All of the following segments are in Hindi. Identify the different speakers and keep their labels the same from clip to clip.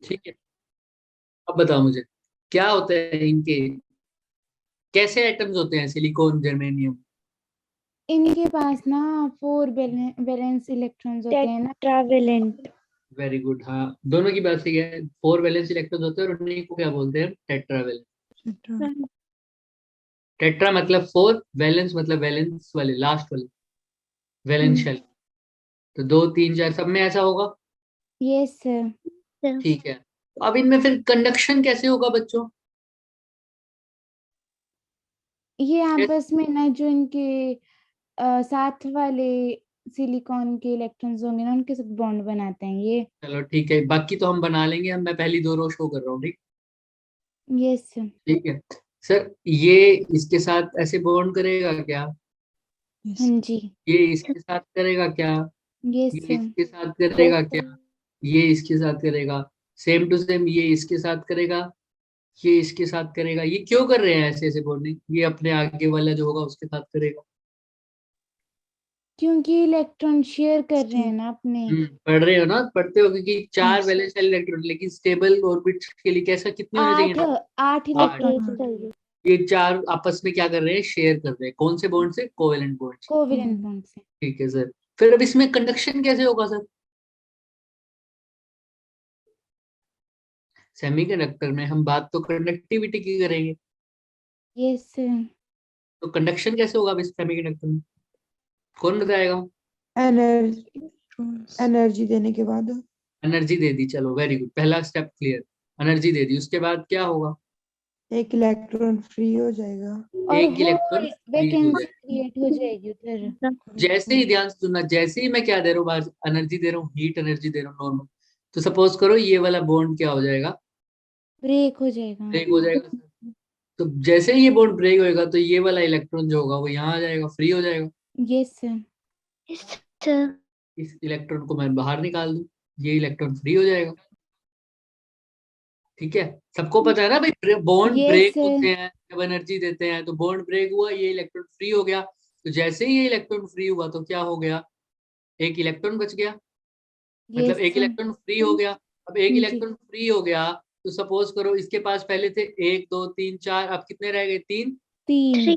Speaker 1: ठीक है, अब बताओ मुझे क्या होते हैं इनके, कैसे एटम्स होते हैं सिलिकॉन जर्मेनियम।
Speaker 2: इनके पास ना 4 वैलेंस इलेक्ट्रॉन्स होते हैं ना।
Speaker 3: टेट्रावेलेंट।
Speaker 1: वेरी गुड, हाँ दोनों की बात सही है, 4 वैलेंस इलेक्ट्रॉन्स होते हैं और उन्हीं को क्या बोलते हैं, टेट्रावेलेंस। टेट्रा मतलब 4, वैलेंस मतलब वैलेंस वाले, लास्ट वाले, वैलेंशियल। तो 2 3 4 सब में ऐसा होगा।
Speaker 2: Yes sir.
Speaker 1: ठीक है, तो अब इनमें फिर कंडक्शन कैसे होगा बच्चों।
Speaker 2: ये आपस में ना जो इनके साथ वाले सिलिकॉन के इलेक्ट्रॉन्स होंगे ना, उनके साथ बॉन्ड बनाते हैं ये।
Speaker 1: चलो ठीक है, बाकी तो हम बना लेंगे, हम मैं पहली 2 रो शो कर रहा हूँ, ठीक।
Speaker 2: Yes sir.
Speaker 1: ठीक है सर, ये इसके साथ ऐसे बॉन्ड करेगा क्या,
Speaker 2: हाँ जी।
Speaker 1: ये इसके साथ करेगा क्या,
Speaker 2: यस
Speaker 1: ये
Speaker 2: सर।
Speaker 1: इसके साथ करेगा क्या, ये इसके साथ करेगा, सेम टू सेम ये इसके साथ करेगा, ये इसके साथ करेगा। ये क्यों कर रहे हैं ऐसे ऐसे बॉन्डिंग, ये अपने आगे वाला जो होगा उसके साथ करेगा।
Speaker 2: क्योंकि इलेक्ट्रॉन शेयर कर रहे हैं ना अपने।
Speaker 1: पढ़ रहे हो ना, पढ़ते हो, क्योंकि 4
Speaker 2: Yes.
Speaker 1: वैलेंस इलेक्ट्रॉन, लेकिन स्टेबल ऑर्बिट के लिए कैसा कितने होने चाहिए
Speaker 2: 8
Speaker 1: ना।
Speaker 2: 8
Speaker 1: आठ।
Speaker 2: इलेक्ट्रॉन चाहिए।
Speaker 1: ये 4 आपस में क्या कर रहे हैं, शेयर कर रहे हैं, कौन से बॉन्ड से, कोवेलेंट बॉन्ड से।
Speaker 2: कोवेलेंट बॉन्ड से।
Speaker 1: ठीक है सर, फिर अब इसमें कंडक्शन कैसे होगा सर। सेमीकंडक्टर में हम बात तो कंडक्टिविटी की करेंगे,
Speaker 2: यस सर।
Speaker 1: तो कंडक्शन कैसे होगा अब इस सेमीकंडक्टर में, कौन बताएगा।
Speaker 3: एनर्जी एनर्जी देने के बाद
Speaker 1: एनर्जी दे दी, चलो वेरी गुड, पहला स्टेप क्लियर। एनर्जी दे दी, उसके बाद क्या होगा,
Speaker 3: एक इलेक्ट्रॉन फ्री हो जाएगा।
Speaker 2: और
Speaker 1: एक इलेक्ट्रॉन
Speaker 2: होल
Speaker 1: फ्री हो
Speaker 2: वैकेंसी
Speaker 1: जाएगा।
Speaker 2: क्रिएट हो जाएगी उधर।
Speaker 1: जैसे ही, ध्यान से सुनना, जैसे ही मैं क्या दे रहा हूँ बाहर, एनर्जी दे रहा हूँ, हीट एनर्जी दे रहा हूँ नॉर्मल, तो सपोज करो ये वाला बॉन्ड क्या हो जाएगा,
Speaker 2: ब्रेक हो जाएगा।
Speaker 1: ब्रेक हो जाएगा सर। तो जैसे ही ये बॉन्ड ब्रेक होएगा तो ये वाला इलेक्ट्रॉन जो होगा वो यहाँ आ जाएगा, फ्री हो जाएगा।
Speaker 2: Yes sir.
Speaker 1: इस इलेक्ट्रॉन को मैं बाहर निकाल दूं, ये इलेक्ट्रॉन फ्री हो जाएगा। ठीक है, सबको पता है ना भाई, बॉन्ड
Speaker 2: यस
Speaker 1: ब्रेक
Speaker 2: सर।
Speaker 1: होते हैं जब एनर्जी देते हैं, तो बॉन्ड ब्रेक हुआ, ये इलेक्ट्रॉन फ्री हो गया। तो जैसे ही ये इलेक्ट्रॉन फ्री हुआ तो क्या हो गया, एक इलेक्ट्रॉन बच गया, मतलब
Speaker 2: यस
Speaker 1: एक
Speaker 2: सर।
Speaker 1: इलेक्ट्रॉन फ्री हो गया। अब एक
Speaker 2: जी।
Speaker 1: इलेक्ट्रॉन फ्री हो गया, तो सपोज करो इसके पास पहले थे 1 2 3 4, अब कितने रह गए, 3।
Speaker 2: 3।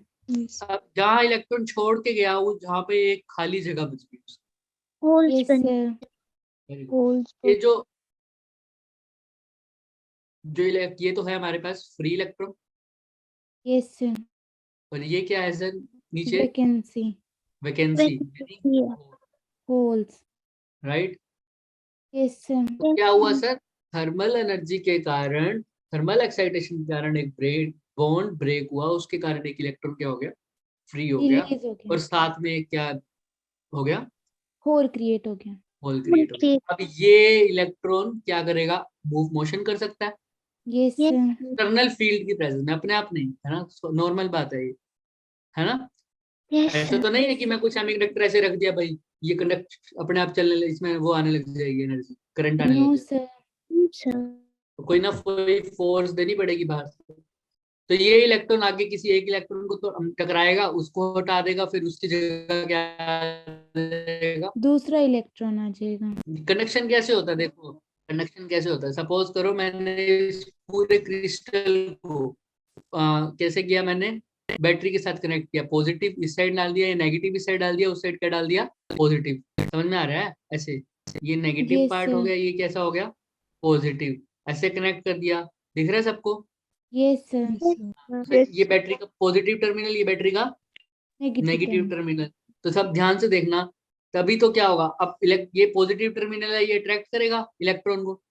Speaker 1: अब जहाँ इलेक्ट्रॉन छोड़ के गया, वो जहाँ पे एक खाली जगह बच गई।
Speaker 2: Yes sir.
Speaker 1: Very good. ये जो ये तो है हमारे पास फ्री इलेक्ट्रॉन,
Speaker 2: यस सर।
Speaker 1: और ये क्या है सर, नीचे
Speaker 2: vacancy.
Speaker 1: Vacancy,
Speaker 2: holes.
Speaker 1: Right.
Speaker 2: Yes sir.
Speaker 1: तो क्या हुआ सर, थर्मल एनर्जी के कारण, थर्मल एक्साइटेशन के कारण एक ब्रेक, बॉन्ड ब्रेक हुआ, उसके कारण एक इलेक्ट्रॉन क्या हो गया, फ्री हो गया,
Speaker 2: रिलीज हो गया।
Speaker 1: और साथ में एक क्या हो गया,
Speaker 2: होल क्रिएट हो गया।
Speaker 1: होल क्रिएट हो गया। अब ये इलेक्ट्रॉन क्या करेगा, मूव मोशन कर सकता है,
Speaker 2: यस सर।
Speaker 1: एक्सटर्नल फील्ड की प्रेजेंस में, अपने आप नहीं, है ना, नॉर्मल बात है ना। ऐसा तो नहीं है कि मैं कुछ सेमीकंडक्टर ऐसे रख दिया भाई, ये कंडक्ट अपने आप चलने इसमें वो आने लग जाएगी, एनर्जी करंट आने
Speaker 2: नो
Speaker 1: लग जाएगा,
Speaker 2: सर।
Speaker 1: तो कोई ना कोई फोर्स देनी पड़ेगी बाहर से। तो ये इलेक्ट्रॉन आगे किसी एक इलेक्ट्रॉन को तो टकराएगा, उसको हटा देगा, फिर उसकी जगह क्या आ जाएगा।
Speaker 2: दूसरा इलेक्ट्रॉन आ जाएगा।
Speaker 1: कंडक्शन कैसे होता है, देखो कंडक्शन कैसे होता है, सपोज करो मैंने इस पूरे क्रिस्टल को कैसे किया मैंने, बैटरी के साथ कनेक्ट किया, पॉजिटिव इस साइड डाल दिया, या नेगेटिव इस साइड डाल दिया, उस साइड क्या डाल दिया, पॉजिटिव। समझ में आ रहा है ऐसे, ये नेगेटिव
Speaker 2: यस
Speaker 1: पार्ट हो
Speaker 2: सर।
Speaker 1: गया, ये कैसा हो गया, पॉजिटिव, ऐसे कनेक्ट कर दिया। दिख रहा है सबको।
Speaker 2: Yes sir.
Speaker 1: सर ये बैटरी का पॉजिटिव टर्मिनल, ये बैटरी का
Speaker 2: नेगेटिव
Speaker 1: नेगेटिव
Speaker 2: टर्मिनल।
Speaker 1: टर्मिनल। तो सब ध्यान से देखना, तभी तो क्या होगा, अब ये पॉजिटिव टर्मिनल है, ये अट्रैक्ट करेगा इलेक्ट्रॉन को,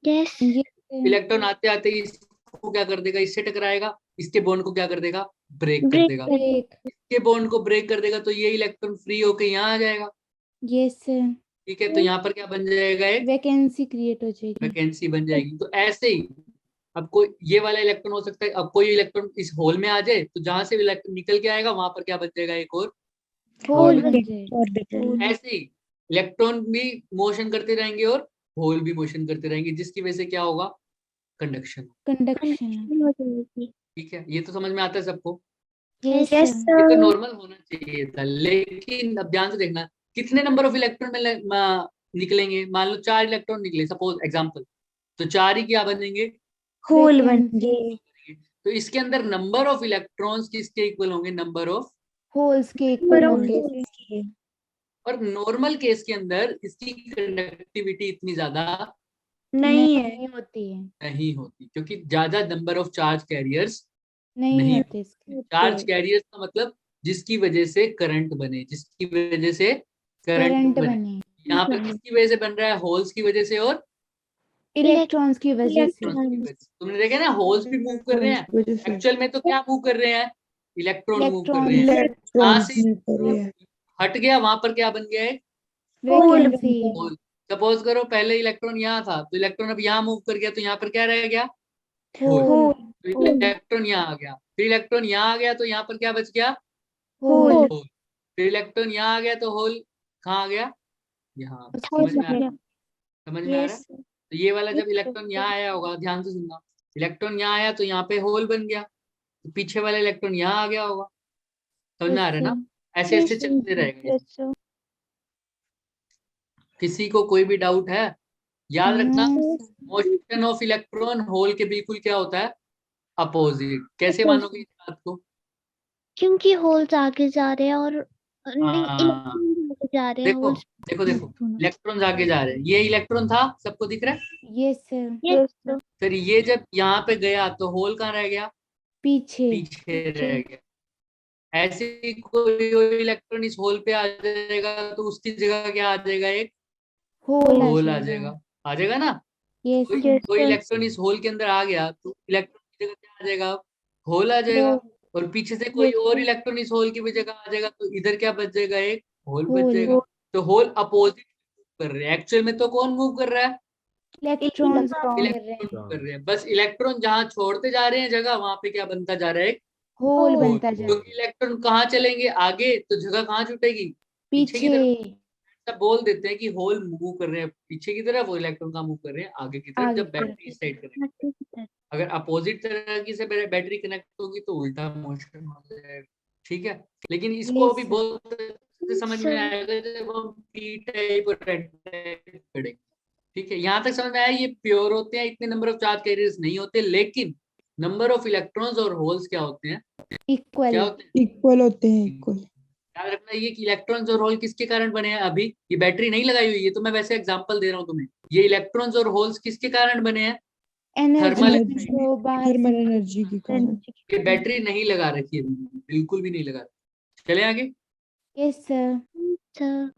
Speaker 2: यस सर।
Speaker 1: इलेक्ट्रॉन आते आते इसको क्या कर देगा, इससे टकराएगा, इसके बॉन्ड को क्या कर देगा, ब्रेक कर देगा,
Speaker 2: ब्रेक।
Speaker 1: इसके बॉन्ड को ब्रेक कर देगा, तो ये इलेक्ट्रॉन फ्री होके यहाँ आ जाएगा।
Speaker 2: Yes sir.
Speaker 1: ठीक है, तो यहाँ पर क्या बन जाएगा, एक
Speaker 2: वैकेंसी क्रिएट हो जाएगी।
Speaker 1: वैकेंसी बन जाएगी। तो ऐसे ही अब कोई ये वाला इलेक्ट्रॉन हो सकता है, अब कोई इलेक्ट्रॉन इस होल में आ जाए, तो जहां से इलेक्ट्रॉन निकल के आएगा वहां पर क्या बन जाएगा, एक और
Speaker 2: होल
Speaker 1: होल।
Speaker 2: बन जाएगा।
Speaker 1: ऐसे ही इलेक्ट्रॉन भी मोशन करते रहेंगे और होल भी मोशन करते रहेंगे, जिसकी वजह से क्या होगा, कंडक्शन।
Speaker 2: कंडक्शन।
Speaker 1: ठीक है, ये तो समझ में आता है सबको।
Speaker 2: यस
Speaker 1: ये तो
Speaker 2: सर।
Speaker 1: नॉर्मल होना चाहिए था, लेकिन अब ध्यान से देखना, कितने नंबर ऑफ इलेक्ट्रॉन में निकलेंगे, मान लो 4 इलेक्ट्रॉन निकले, सपोज एग्जांपल, तो 4 ही क्या बनेंगे?
Speaker 4: होल बन
Speaker 2: Vacancy.
Speaker 4: गए।
Speaker 1: तो इसके अंदर नंबर ऑफ इलेक्ट्रॉन्स किसके इक्वल होंगे? Number of.
Speaker 2: होल्स के इक्वल
Speaker 4: नंबर ऑफ
Speaker 2: होंगे।
Speaker 4: होल्स के।
Speaker 1: और नॉर्मल केस के अंदर इसकी कंडक्टिविटी इतनी ज्यादा
Speaker 4: नहीं है।
Speaker 2: नहीं होती है,
Speaker 1: नहीं होती, क्योंकि ज्यादा नंबर ऑफ चार्ज कैरियर्स
Speaker 2: नहीं
Speaker 1: नहीं
Speaker 2: होते इसके।
Speaker 1: चार्ज कैरियर्स का मतलब जिसकी वजह से करंट बने, जिसकी वजह से करंट
Speaker 2: करंट
Speaker 1: बने।
Speaker 2: बने
Speaker 1: यहाँ पे किसकी वजह से बन रहा है? होल्स की वजह से और
Speaker 2: इलेक्ट्रॉन्स की वजह से।
Speaker 1: इलेक्ट्रॉन्स की वजह से। तुमने देखा ना, होल्स भी मूव कर रहे हैं,
Speaker 3: की वजह से
Speaker 1: एक्चुअल में तो क्या मूव कर रहे हैं? इलेक्ट्रॉन मूव कर रहे हैं।
Speaker 2: इलेक्ट्रॉन
Speaker 1: यहाँ
Speaker 3: इलेक्ट्रॉन
Speaker 1: से
Speaker 3: मूव कर रहे हैं।
Speaker 1: हट गया, वहां पर क्या बन गया है?
Speaker 2: वैकेंसी।
Speaker 1: होल। सपोज करो पहले इलेक्ट्रॉन यहाँ था, तो इलेक्ट्रॉन अब यहाँ मूव कर गया, तो यहाँ पर क्या रह गया? होल।
Speaker 2: होल।
Speaker 1: तो इलेक्ट्रॉन यहाँ आ गया, फिर इलेक्ट्रॉन यहाँ आ गया, तो यहाँ पर क्या बच गया?
Speaker 2: होल।
Speaker 1: होल। फिर इलेक्ट्रॉन यहाँ आ गया, तो होल कहाँ आ गया? यहाँ। समझ में आ रहा है? समझ में आ रहा है?
Speaker 4: यस।
Speaker 1: तो ये वाला जब इलेक्ट्रॉन यहाँ आया होगा, ध्यान से सुनना, इलेक्ट्रॉन यहाँ आया तो यहाँ पे होल बन गया, तो पीछे वाला इलेक्ट्रॉन यहाँ आ गया होगा। समझ में आ रहा है ना? ऐसे ऐसे चलते रहेगा। किसी को कोई भी डाउट है? याद रखना, मोशन ऑफ इलेक्ट्रॉन होल के बिल्कुल क्या होता है? अपोजिट। कैसे मानोगे इस बात को?
Speaker 4: क्योंकि होल्स आगे जा रहे हैं और नहीं,
Speaker 1: हाँ,
Speaker 4: इलेक्ट्रॉन आगे जा रहे हैं।
Speaker 1: देखो
Speaker 4: होल्स
Speaker 1: देखो देखो, इलेक्ट्रॉन आगे जा रहे हैं। ये इलेक्ट्रॉन था, सबको दिख रहा है?
Speaker 2: Yes sir.
Speaker 4: यस।
Speaker 1: फिर ये जब यहाँ पे गया तो होल कहाँ रह गया?
Speaker 2: पीछे।
Speaker 1: पीछे रह गया। ऐसे ही कोई इलेक्ट्रॉन इस होल पे आ जाएगा, तो उसकी जगह क्या आ जाएगा? एक
Speaker 2: होल
Speaker 1: होल आ जाएगा। आ जाएगा ना?
Speaker 2: यस
Speaker 1: कोई इलेक्ट्रॉन इस होल के अंदर आ गया, तो इलेक्ट्रॉन की जगह क्या आ जाएगा? होल आ जाएगा। और पीछे से कोई और इलेक्ट्रॉन इस होल की जगह आ जाएगा, तो इधर क्या बच जाएगा? एक होल बच
Speaker 2: होल।
Speaker 1: जाएगा। तो होल अपोजिट कर रहे हैं। एक्चुअल में तो कौन मूव कर रहा है?
Speaker 2: इलेक्ट्रॉन्स कर रहे
Speaker 1: इलेक्ट्रॉन
Speaker 2: हैं।
Speaker 1: मूव कर रहे हैं। बस इलेक्ट्रॉन जहां छोड़ते जा रहे हैं जगह, वहां पे क्या बनता जा रहा है? एक
Speaker 2: होल
Speaker 1: होल।
Speaker 2: बनता जा रहा
Speaker 1: क्योंकि इलेक्ट्रॉन कहाँ चलेंगे? आगे। तो जगह कहाँ छूटेगी? पीछे की तरफ।
Speaker 2: पीछे।
Speaker 1: सब बोल देते हैं कि होल मूव कर रहे हैं पीछे की तरफ, वो इलेक्ट्रॉन का मूव कर रहे हैं आगे की तरफ,
Speaker 2: आगे
Speaker 1: जब
Speaker 2: की तरफ।
Speaker 1: बैटरी इस साइड कनेक्ट। अगर अपोजिट तरह की से बैटरी कनेक्ट होगी तो उल्टा मोशन हो जाएगा। ठीक है, लेकिन इसको
Speaker 2: Yes,
Speaker 1: अभी
Speaker 2: sir.
Speaker 1: बहुत अच्छे से समझ में आएगा जब हम पी टाइप और रेड टाइप पढ़ेंगे। ठीक है, यहाँ तक समझ में आया? ये प्योर होते हैं, इतने नंबर ऑफ चार्ज कैरियर्स नहीं होते, लेकिन नंबर ऑफ इलेक्ट्रॉन्स और होल्स क्या होते हैं?
Speaker 2: इक्वल।
Speaker 1: क्या होते हैं?
Speaker 3: इक्वल होते हैं, इक्वल।
Speaker 1: याद रखना ये कि इलेक्ट्रॉन्स और होल किसके कारण बने हैं? अभी ये बैटरी नहीं लगाई हुई है, तो मैं वैसे एग्जांपल दे रहा हूँ तुम्हें। ये इलेक्ट्रॉन्स और होल्स किसके कारण बने हैं?
Speaker 2: एनर्जी
Speaker 1: Thermal
Speaker 2: को बाहर
Speaker 3: थर्मल
Speaker 2: से।
Speaker 3: एनर्जी के कारण।
Speaker 1: ये बैटरी नहीं लगा रखी है, बिल्कुल भी नहीं लगा रखी। चले आगे।
Speaker 2: Yes sir.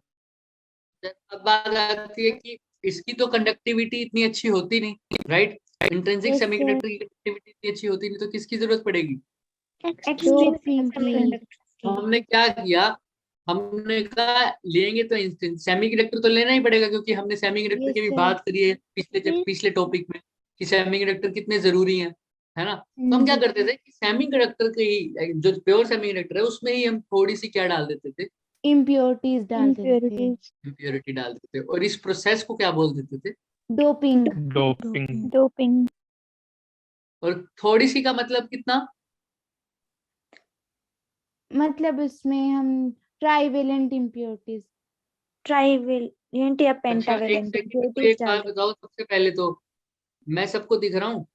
Speaker 1: अब बात आती है कि इसकी तो कंडक्टिविटी इतनी अच्छी होती नहीं, राइट? इंट्रिंसिक
Speaker 2: Yes,
Speaker 1: सेमीकंडक्टर की कंडक्टिविटी इतनी अच्छी होती नहीं, तो किसकी जरूरत पड़ेगी?
Speaker 2: डोपिंग की।
Speaker 1: तो हमने क्या किया? हमने कहा लेंगे तो सेमीकंडक्टर तो लेना ही पड़ेगा, क्योंकि हमने सेमीकंडक्टर
Speaker 2: Yes,
Speaker 1: की भी
Speaker 2: sir.
Speaker 1: बात करी है पिछले टॉपिक में कि सेमीकंडक्टर कितने जरूरी हैं, है ना? तो हम क्या करते थे कि सेमीकंडक्टर के ही जो प्योर सेमीकंडक्टर है उसमें ही हम थोड़ी सी क्या डाल देते थे?
Speaker 2: इम्प्योरिटीज डाल देते थे।
Speaker 1: इम्प्योरिटी डाल देते थे, और इस प्रोसेस को क्या बोल देते थे?
Speaker 2: डोपिंग।
Speaker 4: डोपिंग।
Speaker 1: और थोड़ी सी का मतलब कितना?
Speaker 2: मतलब इसमें हम ट्राइवेलेंट इम्प्योरिटीज।
Speaker 4: ट्राइवेलेंट या
Speaker 1: अच्छा, एक
Speaker 4: पेंटावेलेंट
Speaker 1: सेकंड को
Speaker 4: इम्प्योरिटीज
Speaker 1: एक
Speaker 4: डाल
Speaker 1: बात बताओ, सबसे पहले तो मैं सबको दिख रहा हूँ?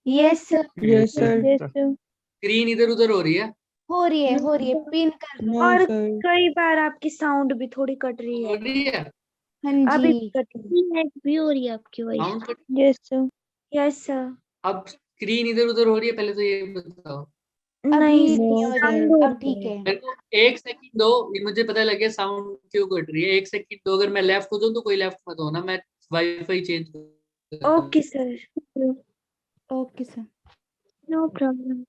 Speaker 2: Yes sir.
Speaker 3: Yes sir.
Speaker 1: Screen इधर उधर हो रही है?
Speaker 2: हो रही है पिन कर लो।
Speaker 4: और
Speaker 3: सर।
Speaker 4: कई बार आपकी साउंड भी थोड़ी कट रही
Speaker 1: हो
Speaker 4: है।
Speaker 1: रही है?
Speaker 2: हाँ
Speaker 4: अभी
Speaker 2: जी।
Speaker 4: कट भी हो रही है आपकी voice.
Speaker 1: Sound cut.
Speaker 4: Yes sir.
Speaker 1: अब स्क्रीन इधर उधर हो रही है, पहले तो ये बताओ।
Speaker 4: नहीं,
Speaker 2: नहीं हो रही है। अब ठीक है।
Speaker 1: मेरे को एक सेकंड दो, ये मुझे पता लग गया साउंड क्यों कट रही है। एक सेकंड दो, अगर मैं लेफ्ट हो जाऊं तो कोई लेफ्ट मत होना, मैं वाईफाई चेंज कर।
Speaker 4: Okay sir.
Speaker 2: Okay sir.
Speaker 4: No problem.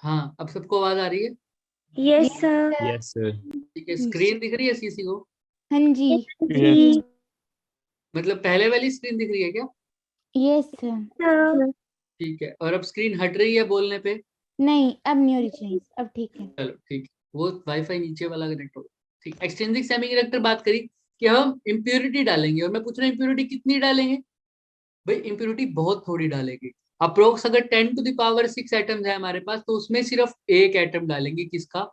Speaker 1: हाँ, अब सबको आवाज आ रही है?
Speaker 4: Yes sir.
Speaker 5: Yes sir.
Speaker 1: ठीक है, स्क्रीन दिख रही है किसी को?
Speaker 2: हाँ जी।
Speaker 4: जी
Speaker 1: मतलब पहले वाली स्क्रीन दिख रही है क्या?
Speaker 2: Yes sir.
Speaker 4: सर।
Speaker 1: ठीक है, और अब स्क्रीन हट रही है बोलने पे?
Speaker 2: नहीं, अब नहीं हो रही चेंज, अब ठीक है।
Speaker 1: चलो ठीक है, वो वाईफाई नीचे वाला कनेक्ट होगा। ठीक, एक्सट्रिंसिक सेमीकंडक्टर बात करी कि हम इम्प्योरिटी डालेंगे, और मैं पूछ रहा हूँ इम्प्योरिटी कितनी डालेंगे। भाई इम्प्योरिटी बहुत थोड़ी डालेंगे, अप्रोक्स अगर 10⁶ एटम्स है हमारे पास, तो उसमें सिर्फ एक एटम डालेंगे, किसका,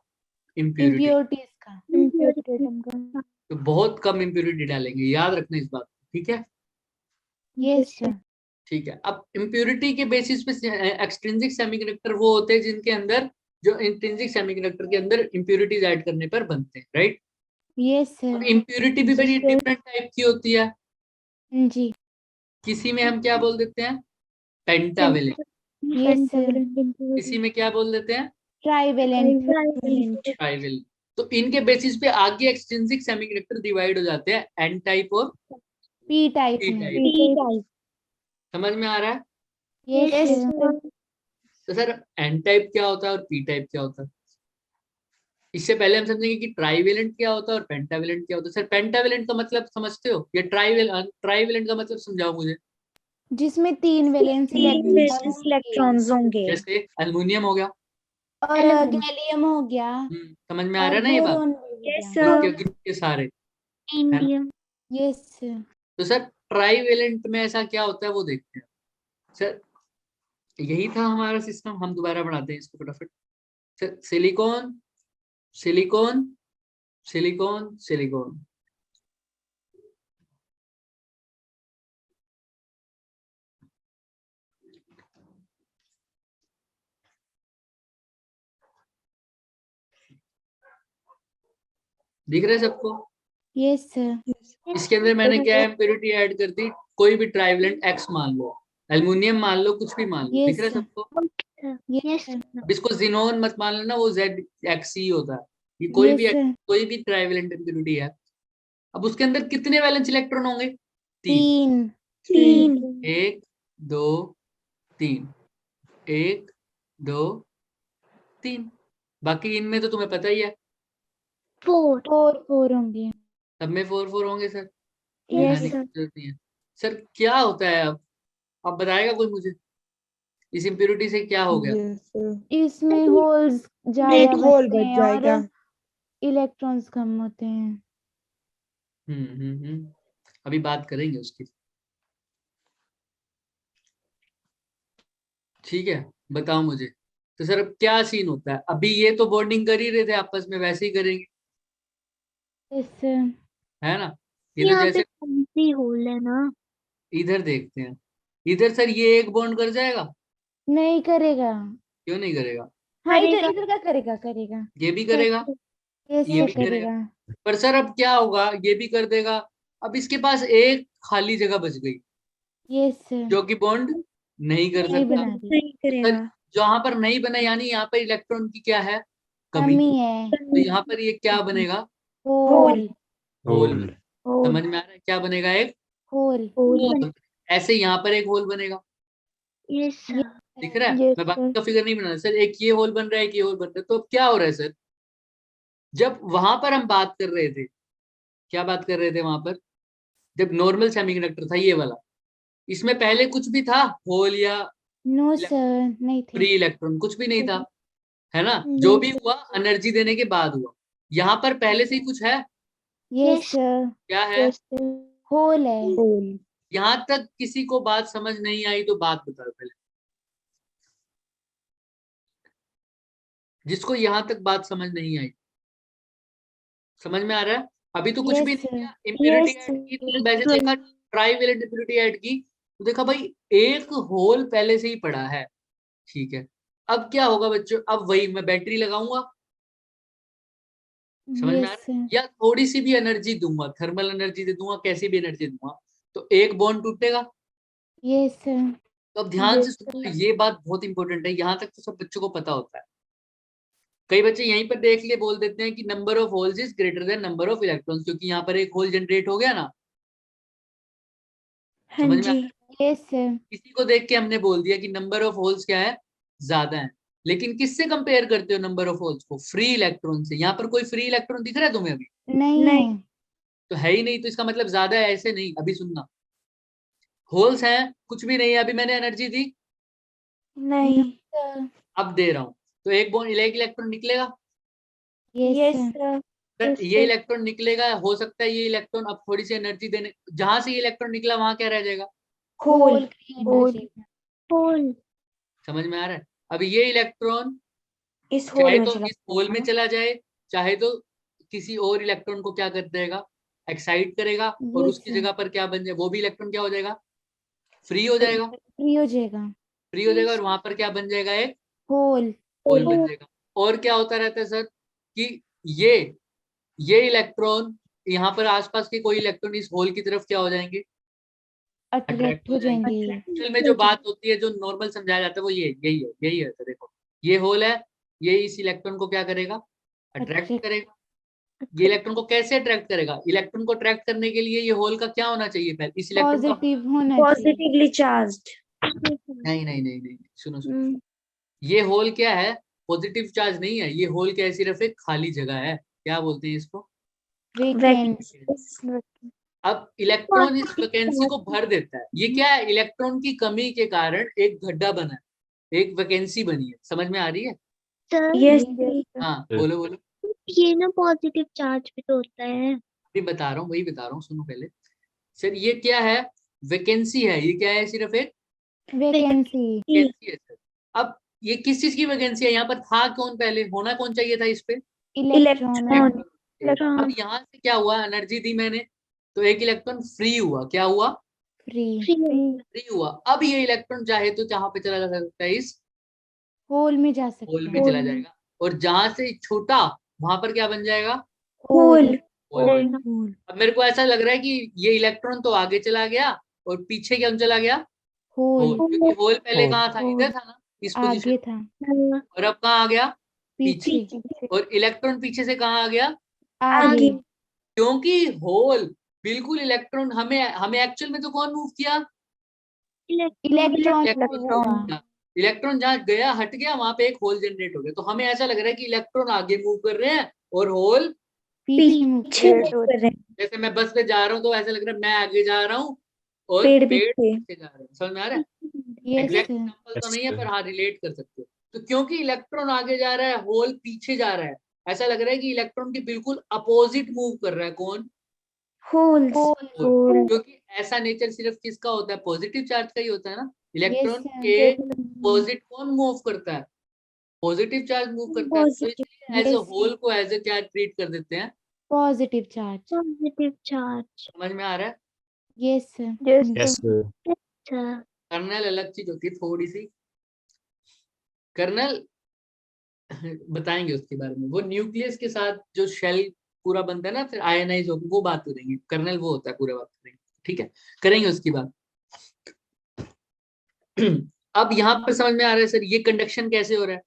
Speaker 1: इम्प्योरिटी।
Speaker 2: इम्प्योरिटीज का।
Speaker 1: तो बहुत कम इम्प्योरिटी डालेंगे, याद रखना इस बात को, ठीक है।
Speaker 2: Yes sir.
Speaker 1: ठीक है, अब इम्प्योरिटी के बेसिस पे एक्सट्रिंसिक सेमीकंडक्टर वो होते हैं जिनके अंदर, जो इंट्रिंसिक सेमीकंडक्टर के अंदर इम्प्योरिटीज ऐड करने पर बनते हैं, राइट।
Speaker 2: यस
Speaker 1: और
Speaker 2: सर।
Speaker 1: इम्प्योरिटी भी बड़ी डिफरेंट टाइप की होती है।
Speaker 2: जी।
Speaker 1: किसी में हम क्या बोल देते हैं, पेंटावेलेंट,
Speaker 2: यस सर।
Speaker 1: किसी में क्या बोल देते हैं,
Speaker 2: ट्राइवेलेंट।
Speaker 1: ट्राइवेलेंट। तो इनके बेसिस पे आगे एक्सट्रिंसिक सेमीकंडक्टर डिवाइड हो जाते हैं एन टाइप और
Speaker 2: पी टाइप
Speaker 1: पी
Speaker 2: में।
Speaker 1: टाइप। समझ में आ रहा है।
Speaker 2: Yes sir.
Speaker 1: तो सर एन टाइप क्या होता है और पी टाइप क्या होता है, इससे पहले हम समझेंगे कि ट्राइवेलेंट क्या होता है और पेंटावेलेंट क्या होता है। सर पेंटावेलेंट का मतलब समझते हो, या ट्राइवेलेंट का मतलब समझाओ मुझे।
Speaker 2: जिसमें 3 वैलेंस इलेक्ट्रॉन्स होंगे।
Speaker 1: जैसे एल्युमिनियम हो गया,
Speaker 2: और गैलियम हो गया।
Speaker 1: समझ में आ
Speaker 2: और
Speaker 1: रहा है ना ये बात।
Speaker 2: बोरोन हो गया।
Speaker 1: ग्रुप के सारे, है ना?
Speaker 4: इंडियम।
Speaker 2: Yes sir.
Speaker 1: तो सर ट्राइवेलेंट में ऐसा क्या होता है वो देखते हैं। सर यही था हमारा सिस्टम, हम दोबारा बढ़ाते हैं इसको फटाफट। Sir silicon, silicon, silicon, silicon. दिख रहा है सबको।
Speaker 2: Yes sir.
Speaker 1: इसके अंदर मैंने क्या इम्प्योरिटी ऐड कर दी, कोई भी ट्राइवेलेंट एक्स मान लो, एल्युमिनियम मान लो, कुछ भी मान लो, दिख रहा है सबको।
Speaker 2: Yes sir.
Speaker 1: अब इसको जिनोन मत मान लेना, वो जेड एक्स ही होता है। ये कोई भी
Speaker 2: यस सर।
Speaker 1: कोई भी ट्राइवेलेंट इम्प्योरिटी है। अब उसके अंदर कितने वैलेंस इलेक्ट्रॉन होंगे, 3।
Speaker 2: 3।
Speaker 1: 1 2 3, 1 2 3। बाकी इनमें तो तुम्हें पता ही है,
Speaker 2: 4 होंगे।
Speaker 1: सब में 4 4 होंगे सर,
Speaker 2: यस
Speaker 1: बनाने की
Speaker 2: सर।
Speaker 1: जरूरत नहीं है। सर क्या होता है अब बताएगा कोई मुझे, इस इम्प्योरिटी से क्या हो गया।
Speaker 3: यस
Speaker 2: इसमें होल्स ज्यादा
Speaker 3: एक होल
Speaker 2: बनते
Speaker 3: बच
Speaker 2: हैं
Speaker 3: जाएगा।
Speaker 2: और इलेक्ट्रॉन्स कम होते हैं।
Speaker 1: अभी बात करेंगे उसकी। ठीक है, बताओ मुझे। तो सर अब क्या सीन होता है, अभी ये तो बॉन्डिंग कर ही रहे थे आपस में, वैसे ही करेंगे,
Speaker 2: यस सर।
Speaker 1: है ना। ये तो
Speaker 4: यहाँ पे
Speaker 1: जैसे
Speaker 4: कौन सी होल है ना।
Speaker 1: इधर देखते हैं, इधर सर ये एक बॉन्ड कर जाएगा,
Speaker 2: नहीं करेगा।
Speaker 1: क्यों नहीं करेगा,
Speaker 2: हाँ, इधर
Speaker 4: करेगा।
Speaker 2: इधर का करेगा करेगा।
Speaker 1: ये भी करेगा,
Speaker 2: यस
Speaker 1: ये
Speaker 2: सर
Speaker 1: भी करेगा।
Speaker 2: करेगा।
Speaker 1: पर सर अब क्या होगा, ये भी कर देगा। अब इसके पास एक खाली जगह बच गई,
Speaker 2: यस सर।
Speaker 1: जो कि बॉन्ड नहीं कर
Speaker 2: नहीं
Speaker 1: सकता।
Speaker 2: बना दी।
Speaker 4: नहीं
Speaker 1: तो सर
Speaker 4: करेगा।
Speaker 1: जहां पर नहीं बना, यानी यहाँ पर इलेक्ट्रॉन की क्या है, कमी।
Speaker 2: कमी है।
Speaker 1: तो यहाँ पर ये क्या बनेगा,
Speaker 2: होल।
Speaker 1: होल। समझ में आ रहा है, क्या बनेगा, एक
Speaker 2: होल।
Speaker 1: होल। ऐसे यहाँ पर एक होल बनेगा,
Speaker 4: यस
Speaker 2: यस
Speaker 1: दिख
Speaker 2: सर।
Speaker 1: रहा है। मैं बाकी का फिगर नहीं बना रहा सर, एक ये होल बन रहा है, एक ये होल बन रहा है। तो अब क्या हो रहा है सर, जब वहां पर हम बात कर रहे थे, क्या बात कर रहे थे वहां पर, जब नॉर्मल सेमीकंडक्टर था ये वाला, इसमें पहले कुछ भी था, होल या
Speaker 2: नो सर, नहीं
Speaker 1: फ्री
Speaker 2: थे।
Speaker 1: इलेक्ट्रॉन, कुछ भी नहीं था, है ना। जो भी हुआ एनर्जी देने के बाद हुआ। यहाँ पर पहले से ही कुछ है,
Speaker 2: यस सर।
Speaker 1: क्या है,
Speaker 2: होल है।
Speaker 1: यहाँ तक किसी को बात समझ नहीं आई तो बात बताओ पहले, जिसको यहाँ तक बात समझ नहीं आई। समझ में आ रहा है, अभी तो कुछ भी
Speaker 2: यस
Speaker 1: नहीं
Speaker 2: सर।
Speaker 1: किया, इम्प्योरिटी ऐड की तो वैसे देखा, ट्राइवेलेंट इम्प्योरिटी ऐड की तो देखा भाई एक होल पहले से ही पड़ा है, ठीक है। अब क्या होगा बच्चों, अब वही मैं बैटरी लगाऊंगा, समझ में आ
Speaker 2: यस
Speaker 1: रहा है,
Speaker 2: सर।
Speaker 1: या थोड़ी सी भी एनर्जी दूंगा, थर्मल एनर्जी दे दूंगा, कैसी भी एनर्जी दूंगा, तो एक बॉन्ड टूटेगा।
Speaker 2: Yes sir.
Speaker 1: तो अब ध्यान से सुनो, ये बात बहुत इंपॉर्टेंट है, यहाँ तक तो सब बच्चों को पता होता है। कई बच्चे यहीं पर देख लिए बोल देते हैं कि number of holes is greater than number of electrons, क्योंकि यहाँ पर एक होल जनरेट हो गया ना, समझ में आ रहा है?
Speaker 2: Yes sir.
Speaker 1: किसी को देख के हमने बोल दिया कि नंबर ऑफ होल्स क्या है, ज्यादा है। लेकिन किससे कंपेयर करते हो नंबर ऑफ होल्स को, फ्री इलेक्ट्रॉन से। यहाँ पर कोई फ्री इलेक्ट्रॉन दिख रहा है तुम्हें अभी,
Speaker 2: नहीं है।
Speaker 1: तो है ही नहीं, तो इसका मतलब ज्यादा है, ऐसे नहीं। अभी सुनना, होल्स हैं, कुछ भी नहीं है, अभी मैंने एनर्जी दी,
Speaker 2: नहीं sir.
Speaker 1: अब दे रहा हूँ तो एक इलेक्ट्रॉन निकलेगा।
Speaker 2: Yes, sir.
Speaker 1: सर ये इलेक्ट्रॉन निकलेगा, हो सकता है ये इलेक्ट्रॉन अब थोड़ी सी एनर्जी देने, जहां से ये इलेक्ट्रॉन निकला वहां क्या रह जाएगा?
Speaker 2: Whole create हो जाएगा।
Speaker 4: होल
Speaker 1: समझ में आ रहा है? अब ये इलेक्ट्रॉन
Speaker 3: इस होल
Speaker 1: चाहे
Speaker 3: में
Speaker 1: तो
Speaker 3: चला
Speaker 1: इस होल में चला जाए, चाहे तो किसी और इलेक्ट्रॉन को क्या कर देगा, एक्साइट करेगा, और
Speaker 2: Yes,
Speaker 1: उसकी
Speaker 2: sir.
Speaker 1: जगह पर क्या बन जाए, वो भी इलेक्ट्रॉन क्या हो जाएगा, फ्री हो जाएगा।
Speaker 2: Free हो जाएगा।
Speaker 1: फ्री हो जाएगा और वहां पर क्या बन जाएगा, एक
Speaker 2: Whole.
Speaker 1: होल बन जाएगा। और क्या होता रहता है सर कि ये इलेक्ट्रॉन यहाँ पर आसपास के कोई इलेक्ट्रॉन इस होल की तरफ क्या हो जाएंगे,
Speaker 2: Attract
Speaker 1: अट्रैक्ट
Speaker 2: हो
Speaker 1: हो जाएंगे।
Speaker 2: जाएंगे।
Speaker 1: एक्चुअल में जो बात होती है, जो नॉर्मल समझाया जाता है, वो यही है। तो देखो ये होल है, ये इस इलेक्ट्रॉन को क्या करेगा, अट्रैक्ट
Speaker 2: Attract.
Speaker 1: करेगा। ये इलेक्ट्रॉन को कैसे अट्रैक्ट करेगा, इलेक्ट्रॉन को अट्रैक्ट करने के लिए ये होल का क्या होना चाहिए, पहले इस इलेक्ट्रॉन का
Speaker 2: Positive होना चाहिए।
Speaker 3: Positively charged.
Speaker 1: नहीं, सुनो ये होल क्या है, पॉजिटिव चार्ज नहीं है, ये होल क्या है, सिर्फ एक खाली जगह है। क्या बोलते हैं इसको,
Speaker 2: Vacant.
Speaker 1: अब इलेक्ट्रॉन इस वैकेंसी को भर देता है। ये क्या है, इलेक्ट्रॉन की कमी के कारण एक गड्ढा बना है, एक वैकेंसी बनी है। समझ में आ रही है?
Speaker 4: सर
Speaker 3: यस
Speaker 1: हाँ बोलो बोलो।
Speaker 4: ये ना पॉजिटिव चार्ज भी तो होता है।
Speaker 1: अभी बता रहा हूँ, वही बता रहा हूँ, सुनो पहले। सर ये क्या है, वैकेंसी है। ये क्या है, सिर्फ एक
Speaker 2: Vacancy.
Speaker 1: वैकेंसी है सर। अब ये किस चीज की वैकेंसी है, यहाँ पर था कौन, पहले होना कौन चाहिए था इस पे,
Speaker 2: Electron.
Speaker 3: इलेक्ट्रॉन।
Speaker 1: अब यहाँ से क्या हुआ, एनर्जी दी मैंने तो एक इलेक्ट्रॉन फ्री हुआ। क्या हुआ,
Speaker 2: Free.
Speaker 1: फ्री हुआ। अब ये इलेक्ट्रॉन चाहे तो जहां पे चला जा सकता है, इस
Speaker 2: Hole में जा
Speaker 1: होल
Speaker 2: सकते
Speaker 1: में
Speaker 2: हैं।
Speaker 1: चला जाएगा, और जहां से छोटा वहां पर क्या बन जाएगा,
Speaker 3: होल।
Speaker 1: होल बन जाएगा। अब मेरे को ऐसा लग रहा है कि ये इलेक्ट्रॉन तो आगे चला गया और पीछे क्या चला गया, होल।
Speaker 2: Hole.
Speaker 1: क्योंकि होल पहले कहाँ था, इधर था ना, इस पोजीशन,
Speaker 2: आगे था।
Speaker 1: और अब कहाँ आ गया,
Speaker 2: पीछे।
Speaker 1: और इलेक्ट्रॉन पीछे से कहाँ आ गया,
Speaker 2: आगे।
Speaker 1: क्योंकि होल बिल्कुल इलेक्ट्रॉन, हमें एक्चुअल में तो कौन मूव किया,
Speaker 2: इलेक्ट्रॉन।
Speaker 1: इलेक्ट्रॉन जहाँ गया, हट गया, वहां पे एक होल जनरेट हो गया। तो हमें ऐसा लग रहा है कि इलेक्ट्रॉन आगे मूव कर रहे हैं और होल
Speaker 2: पीछे मुड़
Speaker 3: पीछे कर रहे हैं।
Speaker 1: जैसे मैं बस पे जा रहा हूँ तो ऐसा लग रहा है मैं आगे जा रहा हूँ और
Speaker 3: पेड़
Speaker 1: पेड़
Speaker 3: पीछे।
Speaker 1: पीछे जा रहे हैं। समझ में आ रहा है?
Speaker 2: Yes,
Speaker 1: exact
Speaker 2: sir.
Speaker 1: एग्जांपल तो नहीं है, पर हाँ रिलेट कर सकते हो। तो क्योंकि इलेक्ट्रॉन आगे जा रहा है, होल पीछे जा रहा है, ऐसा लग रहा है कि इलेक्ट्रॉन के बिल्कुल अपोजिट मूव कर रहा है। कौन,
Speaker 3: होल्स।
Speaker 1: होल। क्योंकि ऐसा नेचर सिर्फ किसका होता है, पॉजिटिव चार्ज का ही होता है ना। Electron
Speaker 2: sir.
Speaker 1: के अपोजिट कौन मूव करता है, पॉजिटिव चार्ज मूव करता है। तो इसलिए एज अ
Speaker 2: Yes,
Speaker 1: होल को एज ए क्या ट्रीट कर देते हैं,
Speaker 2: Positive charge.
Speaker 4: Positive charge.
Speaker 1: समझ में आ रहा है?
Speaker 2: Yes, sir.
Speaker 5: Yes, sir.
Speaker 4: अच्छा
Speaker 1: कर्नल अलग चीज होती है थोड़ी सी, कर्नल बताएंगे उसके बारे में। वो न्यूक्लियस के साथ जो शेल पूरा बनता है ना, फिर आयनाइज होकर वो बात करेंगे। कर्नल वो होता है, पूरे बात करेंगे, ठीक है, करेंगे उसकी बात। अब यहाँ पर समझ में आ रहा है सर, ये कंडक्शन कैसे हो रहा है।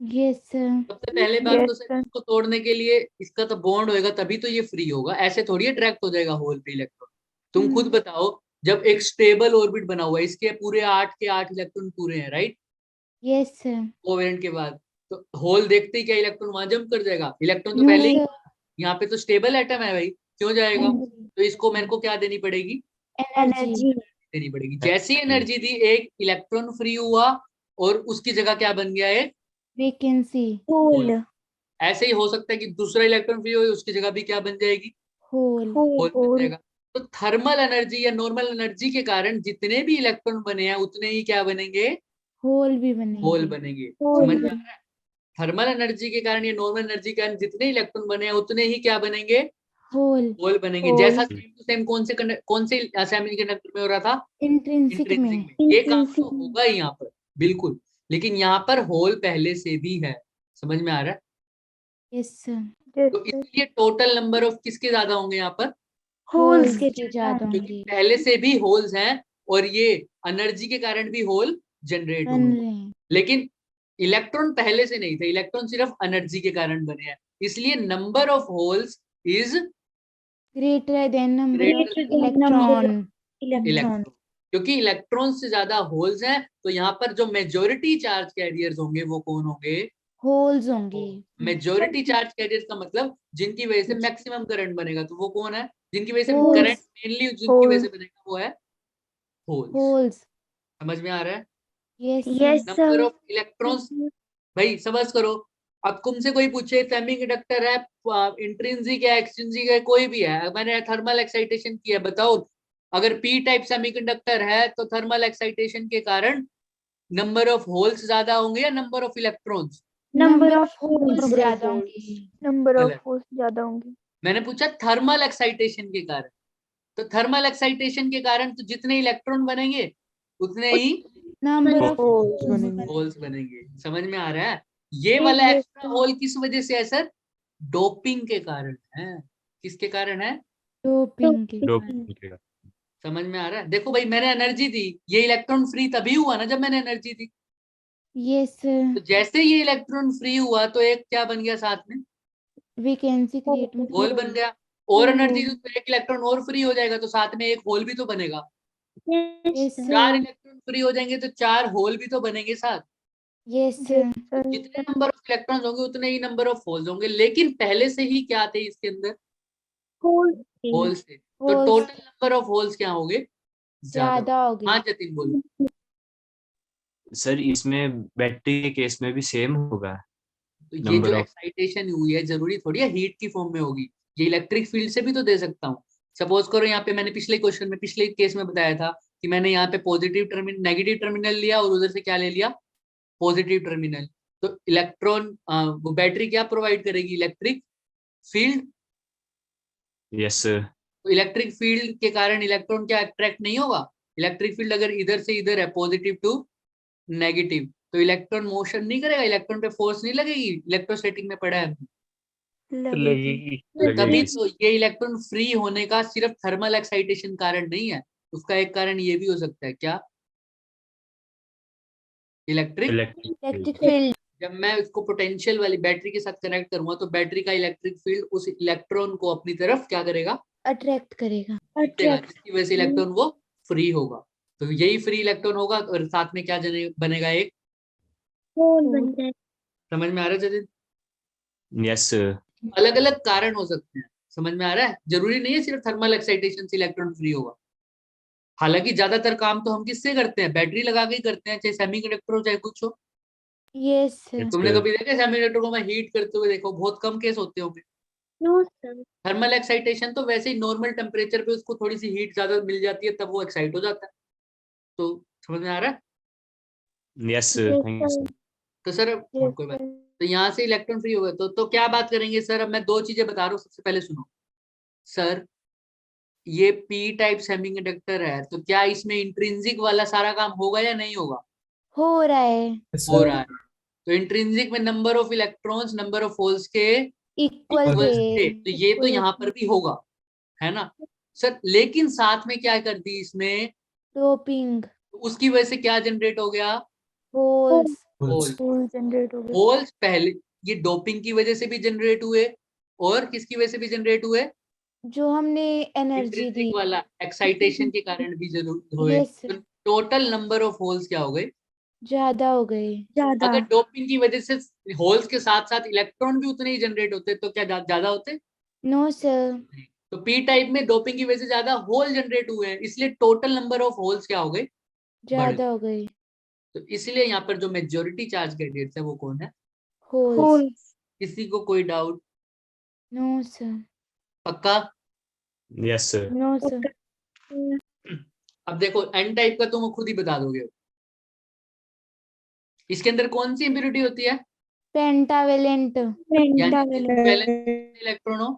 Speaker 2: Yes, sir.
Speaker 1: सबसे पहले बात तो सर, इसको तोड़ने के लिए इसका तो बॉन्ड होएगा, तभी तो ये फ्री होगा। ऐसे थोड़ी अट्रैक्ट हो जाएगा होल पे इलेक्ट्रॉन। तुम खुद बताओ, जब एक स्टेबल ऑर्बिट बना हुआ है, इसके पूरे 8 के 8 इलेक्ट्रॉन पूरे हैं, राइट,
Speaker 2: Yes, sir.
Speaker 1: कोवेलेंट के बाद, तो होल देखते ही क्या इलेक्ट्रॉन वहां जंप कर जाएगा। इलेक्ट्रॉन तो
Speaker 2: No,
Speaker 1: पहले ही,
Speaker 2: sir.
Speaker 1: यहाँ पे तो स्टेबल एटम है भाई, क्यों जाएगा। तो इसको मेरे को क्या देनी पड़ेगी,
Speaker 2: Energy.
Speaker 1: देनी पड़ेगी। जैसी एनर्जी दी, एक इलेक्ट्रॉन फ्री हुआ और उसकी जगह क्या बन गया, एक
Speaker 2: Vacancy.
Speaker 3: होल।
Speaker 1: ऐसे ही हो सकता है कि दूसरा इलेक्ट्रॉन फ्री हो, उसकी जगह भी क्या बन जाएगी,
Speaker 2: Hole.
Speaker 1: होल बन जाएगा। तो थर्मल एनर्जी या नॉर्मल एनर्जी के कारण जितने भी इलेक्ट्रॉन बने हैं, उतने ही क्या बनेंगे,
Speaker 2: Hole भी
Speaker 1: होल
Speaker 2: बनेंगे।
Speaker 1: बनेंगे। समझ में आ रहा है? थर्मल एनर्जी के कारण या नॉर्मल एनर्जी के कारण जितने इलेक्ट्रॉन बने हैं, उतने ही क्या बनेंगे,
Speaker 2: Hole.
Speaker 1: होल बनेंगे। जैसा सेम टू सेम कौन से सेमीकंडक्टर में हो रहा था,
Speaker 2: Intrinsic में.
Speaker 1: इंट्रिंसिक में। ये काम तो होगा ही यहाँ पर, बिल्कुल। लेकिन यहाँ पर होल पहले से भी है। समझ में आ रहा है?
Speaker 2: Yes, sir.
Speaker 1: तो इसलिए टोटल नंबर ऑफ किसके ज्यादा होंगे यहाँ पर,
Speaker 3: होल्स
Speaker 2: के
Speaker 3: के
Speaker 2: ज्यादा
Speaker 1: क्योंकि
Speaker 2: होंगे।
Speaker 1: पहले से भी होल्स हैं और ये एनर्जी के कारण भी होल जनरेट
Speaker 2: बन
Speaker 1: होंगे।
Speaker 2: रहे हैं।
Speaker 1: लेकिन इलेक्ट्रॉन पहले से नहीं थे, इलेक्ट्रॉन सिर्फ एनर्जी के कारण बने हैं। इसलिए number of holes is
Speaker 2: Greater than number of
Speaker 1: Greater than
Speaker 2: electron.
Speaker 1: Electron. क्योंकि इलेक्ट्रॉन से ज्यादा होल्स हैं, तो यहाँ पर जो मेजोरिटी चार्ज कैरियर्स होंगे वो कौन होंगे,
Speaker 2: Holes होंगे।
Speaker 1: मेजोरिटी चार्ज कैरियर्स का मतलब जिनकी वजह से मैक्सिमम करंट बनेगा, तो वो कौन है, जिनकी वजह से
Speaker 2: Holes.
Speaker 1: करंट मेनली जिनकी वजह से बनेगा वो है होल्स।
Speaker 2: Holes.
Speaker 1: समझ में आ रहा है?
Speaker 2: Yes
Speaker 4: Yes,
Speaker 1: number
Speaker 4: sir.
Speaker 1: Of electrons, भाई समझ करो, अब तुमसे कोई पूछे सेमीकंडक्टर है, इंट्रिंसिक है, एक्सट्रिंसिक है, कोई भी है, मैंने थर्मल एक्साइटेशन किया, बताओ अगर पी टाइप सेमीकंडक्टर है तो थर्मल एक्साइटेशन के कारण नंबर ऑफ होल्स ज्यादा होंगे या number of electrons?
Speaker 4: Number of holes.
Speaker 2: ज्यादा होंगे।
Speaker 4: Number of
Speaker 1: गलत।
Speaker 4: holes ज्यादा होंगे।
Speaker 1: मैंने पूछा थर्मल एक्साइटेशन के कारण, तो थर्मल एक्साइटेशन के कारण तो जितने इलेक्ट्रॉन बनेंगे उतने ही
Speaker 2: नंबर ऑफ
Speaker 3: होल्स बनेंगे।
Speaker 1: होल्स बनेंगे। समझ में आ रहा है? ये वाला
Speaker 4: Yes,
Speaker 1: एक्स्ट्रा होल किस वजह से है सर? डोपिंग के कारण है। किसके कारण है?
Speaker 2: डोपिंग के
Speaker 5: डोपिंग के।
Speaker 1: समझ में आ रहा है? देखो भाई, मैंने एनर्जी दी, ये इलेक्ट्रॉन फ्री तभी हुआ ना जब मैंने एनर्जी दी।
Speaker 2: यस
Speaker 1: तो जैसे ये इलेक्ट्रॉन फ्री हुआ तो एक क्या बन गया साथ में?
Speaker 2: वैकेंसी क्रिएट
Speaker 1: होल बन गया। और एनर्जी तो एक इलेक्ट्रॉन और फ्री हो जाएगा तो साथ में एक होल भी तो बनेगा।
Speaker 2: यस
Speaker 1: चार इलेक्ट्रॉन फ्री हो जाएंगे तो चार होल भी तो बनेंगे साथ।
Speaker 2: यस
Speaker 1: जितने नंबर ऑफ इलेक्ट्रॉन्स होंगे उतने ही नंबर ऑफ होल्स होंगे, लेकिन पहले से ही क्या थे इसके अंदर? होल्स थे। तो
Speaker 2: Holes।
Speaker 1: Total number of holes क्या होंगे?
Speaker 2: ज्यादा हो
Speaker 1: हाँ
Speaker 2: गए।
Speaker 1: जतिन बोलो।
Speaker 5: सर इसमें बैटरी के केस में भी सेम होगा?
Speaker 1: तो ये
Speaker 5: Number
Speaker 1: जो
Speaker 5: of-
Speaker 1: एक्साइटेशन हुई है जरूरी थोड़ी है हीट की फॉर्म में होगी, ये इलेक्ट्रिक फील्ड से भी तो दे सकता हूँ। सपोज करो यहाँ पे मैंने पिछले क्वेश्चन में, पिछले केस में बताया था कि मैंने यहाँ पे पॉजिटिव टर्मिनल, नेगेटिव टर्मिनल लिया और उधर से क्या ले लिया? Positive terminal. तो इलेक्ट्रॉन, वो बैटरी क्या प्रोवाइड करेगी? Electric field.
Speaker 5: Yes sir.
Speaker 1: तो इलेक्ट्रिक फील्ड के कारण इलेक्ट्रॉन क्या अट्रैक्ट नहीं होगा? इलेक्ट्रिक फील्ड अगर इधर से इधर है, पॉजिटिव टू नेगेटिव, तो इलेक्ट्रॉन मोशन नहीं करेगा, इलेक्ट्रॉन पे फोर्स नहीं लगेगी। इलेक्ट्रोस्टैटिक में पढ़ा है।
Speaker 5: लगेगी।
Speaker 1: तो तभी
Speaker 5: लगेगी।
Speaker 1: तो ये इलेक्ट्रॉन फ्री होने का सिर्फ थर्मल एक्साइटेशन कारण नहीं है, उसका एक कारण ये भी हो सकता है, क्या? इलेक्ट्रिक।
Speaker 2: Electric field.
Speaker 1: जब मैं इसको पोटेंशियल वाली बैटरी के साथ कनेक्ट करूंगा तो बैटरी का इलेक्ट्रिक फील्ड उस इलेक्ट्रॉन को अपनी तरफ क्या करेगा?
Speaker 2: अट्रैक्ट करेगा।
Speaker 1: खींचेगा, जिसकी वजह से इलेक्ट्रॉन वो फ्री होगा। तो यही फ्री इलेक्ट्रॉन होगा और साथ में क्या बनेगा? एक
Speaker 4: होल बन जाए।
Speaker 1: समझ में आ रहा है जतिन?
Speaker 5: Yes sir.
Speaker 1: अलग अलग कारण हो सकते हैं, समझ में आ रहा है? जरूरी नहीं है सिर्फ थर्मल एक्साइटेशन से इलेक्ट्रॉन फ्री होगा। हालांकि ज्यादातर काम तो हम किससे करते हैं? बैटरी लगा के ही करते हैं, चाहे सेमीकंडक्टर हो चाहे कुछ हो।
Speaker 2: यस
Speaker 1: तुमने कभी देखा सेमीकंडक्टर को मैं हीट करते हुए? देखो बहुत कम केस होते होंगे।
Speaker 4: No, sir.
Speaker 1: थर्मल एक्साइटेशन तो वैसे ही नॉर्मल टेम्परेचर पे उसको थोड़ी सी हीट ज्यादा मिल जाती है तब वो एक्साइट हो जाता है। तो समझ में आ रहा है?
Speaker 5: Yes sir. Thank you sir.
Speaker 1: तो सर अब कोई बात, तो यहाँ से इलेक्ट्रॉन फ्री हो गए तो क्या बात करेंगे सर? अब मैं दो चीजें बता रहा हूँ, सबसे पहले सुनो सर। ये पी टाइप सेमीकंडक्टर है तो क्या इसमें इंट्रिंसिक वाला सारा काम होगा या नहीं होगा?
Speaker 2: हो रहा है।
Speaker 1: हो रहा है। तो इंट्रिंसिक में number of electrons number of holes के
Speaker 2: इक्वल
Speaker 1: इक्वल
Speaker 2: थे।
Speaker 1: थे, तो ये तो यहाँ पर भी होगा, है ना सर? लेकिन साथ में क्या कर दी इसमें?
Speaker 2: डोपिंग।
Speaker 1: उसकी वजह से क्या जनरेट हो गया?
Speaker 2: होल्स।
Speaker 1: होल्स।
Speaker 4: होल जनरेट हो गए।
Speaker 1: होल्स पहले ये डोपिंग की वजह से भी जनरेट हुए और किसकी वजह से भी जनरेट हुए?
Speaker 2: जो हमने एनर्जी दी।
Speaker 1: इंट्रिंसिक वाला एक्साइटेशन के कारण भी जरूर हुए।
Speaker 2: यस
Speaker 1: तो टोटल नंबर ऑफ होल्स क्या हो गए?
Speaker 2: ज्यादा हो गए।
Speaker 4: ज्यादा।
Speaker 1: अगर डोपिंग की वजह से होल्स के साथ साथ इलेक्ट्रॉन भी उतने ही जनरेट होते तो क्या ज्यादा होते?
Speaker 2: No sir.
Speaker 1: तो पी टाइप में डोपिंग की वजह से ज्यादा होल जनरेट हुए हैं, इसलिए टोटल नंबर ऑफ होल्स क्या हो गए?
Speaker 2: ज्यादा हो गए।
Speaker 1: तो इसलिए यहाँ पर जो मेजोरिटी चार्ज कैंडिडेट्स है वो कौन है?
Speaker 2: होल्स।
Speaker 1: किसी को कोई डाउट?
Speaker 2: No sir.
Speaker 1: पक्का?
Speaker 5: Yes sir.
Speaker 2: No sir.
Speaker 1: अब देखो एन टाइप का तुम खुद ही बता दोगे। इसके अंदर कौन सी इम्प्योरिटी होती है?
Speaker 2: पेंटावेलेंट।
Speaker 1: इलेक्ट्रॉन हो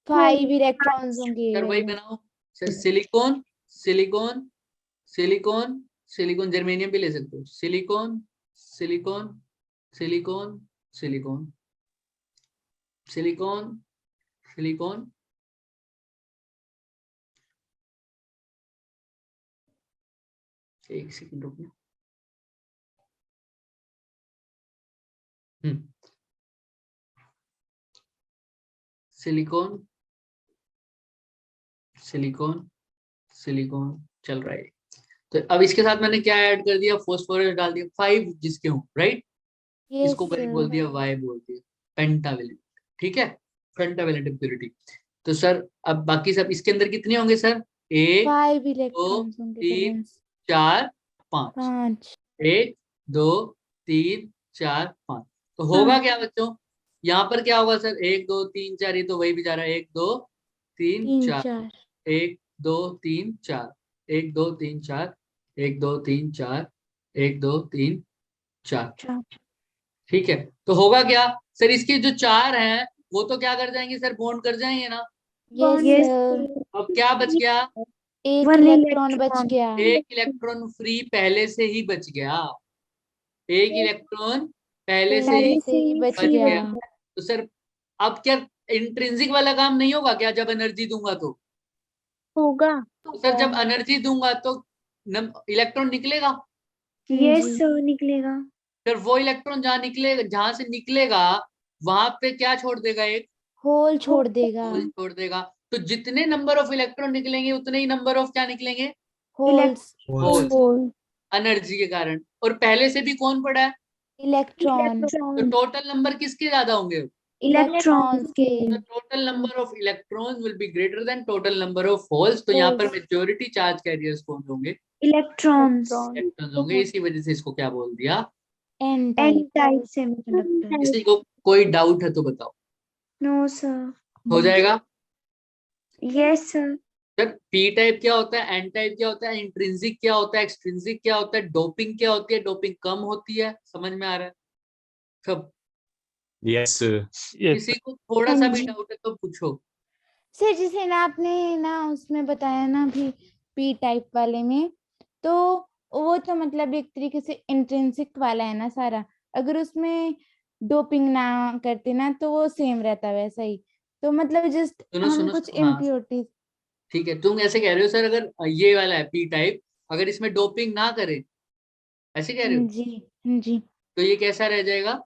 Speaker 2: 5 इलेक्ट्रॉन्स होंगे।
Speaker 1: सर, वही बनाओ sir. Silicon silicon silicon silicon, germanium भी ले सकते हो। Silicon silicon silicon silicon silicon silicon. एक सेकंड रुकना। सिलिकॉन सिलिकॉन सिलिकॉन चल रहा है। तो अब इसके साथ मैंने क्या ऐड कर दिया? फॉस्फोरस डाल दिया 5 जिसके हों, राइट?
Speaker 2: यस
Speaker 1: इसको मैंने बोल दिया वाई, बोल दिया पेंटावेलेंट। ठीक है, पेंटावेलेंट इम्प्योरिटी। तो सर अब बाकी सब इसके अंदर कितने होंगे सर? 1
Speaker 2: 5
Speaker 1: 2
Speaker 2: इलेक्ट्रॉन्स होंगे।
Speaker 1: 3 4 5।
Speaker 2: 5।
Speaker 1: 1 2 3 4 5। तो होगा क्या बच्चों, यहाँ पर क्या होगा सर, 1 2 3 4, ये तो वही भी जा रहा है, 1 2 3
Speaker 2: 3
Speaker 1: 4,
Speaker 2: 4
Speaker 1: 1 2 3 4, 1 2 3 4, 1 2 3 4, 1 2 3 4। ठीक है, तो होगा क्या सर, इसके जो 4 हैं वो तो क्या कर जाएंगे सर, बॉन्ड कर जाएंगे ना।
Speaker 2: यस सर,
Speaker 1: अब क्या बच गया,
Speaker 2: एक इलेक्ट्रॉन बच गया।
Speaker 1: एक इलेक्ट्रॉन फ्री पहले से ही बच गया, एक इलेक्ट्रॉन पहले से ही
Speaker 2: पहले से ही बच
Speaker 1: बच
Speaker 2: गया।
Speaker 1: गया। तो सर अब क्या इंट्रिंसिक वाला काम नहीं होगा क्या, जब एनर्जी दूंगा तो
Speaker 4: होगा।
Speaker 1: तो सर जब एनर्जी दूंगा तो इलेक्ट्रॉन निकलेगा।
Speaker 2: यस
Speaker 4: सर निकलेगा।
Speaker 1: फिर वो इलेक्ट्रॉन जहाँ निकलेगा, जहां से निकलेगा वहां पे क्या छोड़ देगा, एक
Speaker 2: होल छोड़ देगा।
Speaker 1: होल छोड़ देगा। तो जितने नंबर ऑफ इलेक्ट्रॉन निकलेंगे उतने ही नंबर ऑफ क्या निकलेंगे,
Speaker 2: होल्स,
Speaker 1: होल, एनर्जी के कारण। और पहले से भी कौन पड़ा है,
Speaker 2: इलेक्ट्रॉन,
Speaker 1: तो टोटल नंबर किसके ज्यादा होंगे,
Speaker 2: इलेक्ट्रॉन्स के।
Speaker 1: the total number of electrons will be greater than total number of holes। तो यहाँ पर मेजोरिटी चार्ज कैरियर्स कौन होंगे,
Speaker 4: इलेक्ट्रॉन्स।
Speaker 1: इलेक्ट्रॉन्स होंगे। इसी वजह से इसको क्या बोल दिया,
Speaker 2: एन टाइप।
Speaker 4: Type semiconductor.
Speaker 1: किसी को कोई डाउट है तो बताओ।
Speaker 4: No sir.
Speaker 1: हो जाएगा
Speaker 4: yes sir.
Speaker 1: Sir. P type क्या होता है, एन टाइप क्या होता है, इंट्रिंसिक क्या होता है, एक्सट्रिंसिक क्या होता है, डोपिंग क्या होती है, डोपिंग कम होती है, समझ में आ रहा है सब।
Speaker 5: यस
Speaker 1: किसी को थोड़ा सा भी डाउट है तो पूछो।
Speaker 2: सर जैसे ना आपने ना उसमें बताया ना भी पी टाइप वाले में, तो वो तो मतलब एक तरीके से इंट्रिंसिक वाला है ना सारा। अगर उसमें डोपिंग ना करते ना तो वो सेम रहता वैसा ही। तो मतलब जस्ट
Speaker 1: सुनो
Speaker 2: हम
Speaker 1: सुनो
Speaker 2: कुछ
Speaker 1: हाँ
Speaker 2: इम्प्योरिटीज।
Speaker 1: ठीक है, तुम ऐसे कह रहे हो सर, अगर ये वाला है पी टाइप, अगर इसमें डोपिंग ना करे, ऐसे कह रहे हो,
Speaker 2: जी जी,
Speaker 1: तो ये कैसा रह जाएगा,